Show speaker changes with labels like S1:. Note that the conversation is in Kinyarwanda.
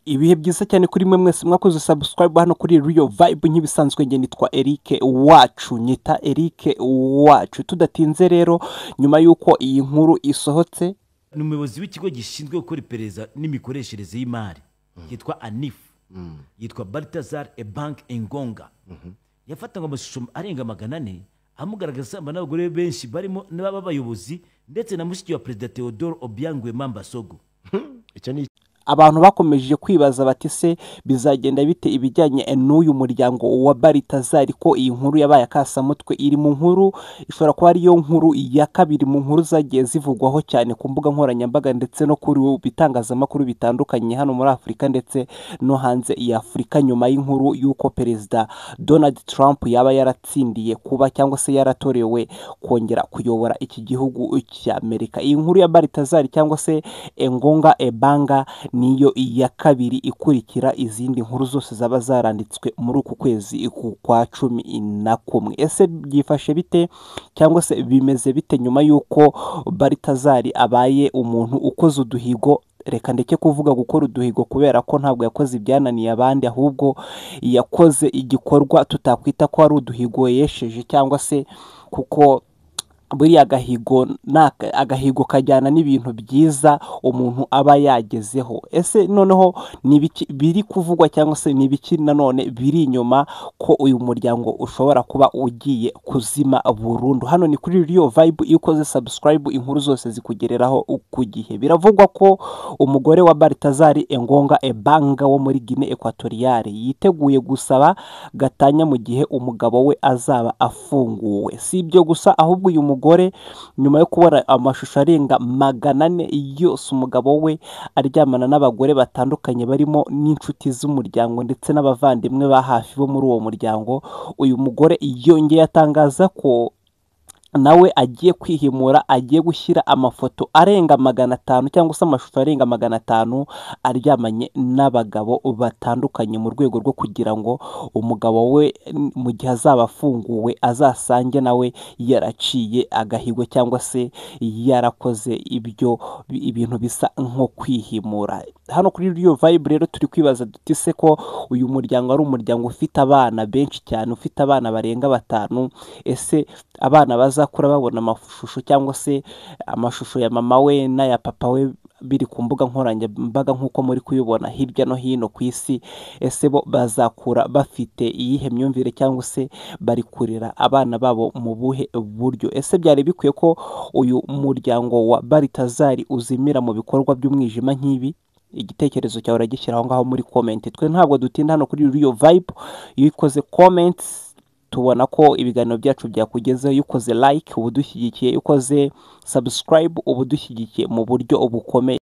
S1: Ibihe byiza cyane kuri mwe mwese mwakoze subscribe hano kuri Real Vibe nk'ibisanzwe nge nitwa Eric wacu nyita Eric wacu. Tudatinze rero nyuma yuko iyi nkuru isohotse,
S2: umuyobozi w'ikigo gishinzwe gukora iperereza n'imikoreshereze y'imari yitwa ANIF yitwa Barthazar bank Engonga yafatangwa amashusho arenga 400 amugaragaza n'abagore benshi barimo n'ababa bayobozi ndetse na mushiki wa President Theodore Obiangwe Mambasogo.
S1: Icyo ni abantu bakomeje kwibaza bati se bizagenda bite ibijyanye n'uyu muryango wa Barthazar, ko iyi nkuru yabaye akasamutwe. Iri mu nkuru ishobora kuba ari yo nkuru ya kabiri mu nkuru zagiye zivugwaho cyane ku mbuga nkoranyambaga ndetse no kuri bitangazamakuru bitandukanye hano muri Afurika ndetse no hanze ya Afurika, nyuma y'inkuru y'uko Perezida Donald Trump yaba yaratsindiye kuba cyangwa se yaratorewe kongera kuyobora iki gihugu cya Amerika. Iyi nkuru ya Barthazar cyangwa se Engonga Ebanga niyo iya kabiri ikurikira izindi nkuru zose zaba zaranditswe muri uku kwezi kwa 11. Ese byifashe bite cyangwa se bimeze bite nyuma yuko Barthazar abaye umuntu ukoze uduhigo? Reka ndeke kuvuga gukora uduhigo kubera ko ntabwo yakoze ibyananiye abandi, ahubwo yakoze igikorwa tutakwita ko ari uduhigo yesheje, cyangwa se kuko buri agahigo kajyana n'ibintu byiza umuntu aba yagezeho. Ese noneho nibiki biri kuvugwa cyangwa se nibiki nanone biri inyuma ko uyu muryango ushobora kuba ugiye kuzima burundu? Hano ni kuri Real Vibe, iyo ukoze subscribe inkuru zose zikugereraho ku gihe. Biravugwa ko umugore wa Barthazar Engonga Ebanga wo muri Guinea equatorial yiteguye gusaba gatanya mu gihe umugabo we azaba afunguwe. Si ibyo gusa, ahubwo uyu mugore nyuma yo kubona amashusho arenga 400 yose umugabo we aryamana n'abagore batandukanye barimo n'inshuti z'umuryango ndetse n'abavandimwe ba hafi bo muri uwo muryango, uyu mugore yongeye atangaza ko nawe agiye kwihimura, agiye gushyira amafoto arenga 500 cyangwa se amashusho arenga 500 aryamanye n'abagabo batandukanye mu rwego rwo kugira ngo umugabo we mu gihe azaba afunguwe azasange nawe yaraciye agahigo cyangwa se yarakoze ibintu bisa nko kwihimura. Hano kuri Real Vibe rero turi kwibaza duti se ko uyu muryango ari umuryango ufite abana benshi cyane, ufite abana barenga 5, ese abana bazakura babona amashusho cyangwa se amashusho ya mama we n'aya papa we biri ku mbuga nkoranyambaga nk'uko muri kuyibona hirya no hino ku isi? Ese bo bazakura bafite iyihe myumvire cyangwa se bari kurera abana babo mu buhe buryo? Ese byari bikwiye ko uyu muryango wa Barthazar uzimira mu bikorwa by'umwijima nk'ibi? Igitekerezo cyawe uragishyiraho ngaho muri comment. Twe ntabwo dutinda hano kuri Real Vibe. Iyo ukoze comments tubona ko ibiganiro byacu byakugezeho, iyo ukoze like ubudushyigikiye, iyo ukoze subscribe ubudushyigikiye mu buryo bukomeye.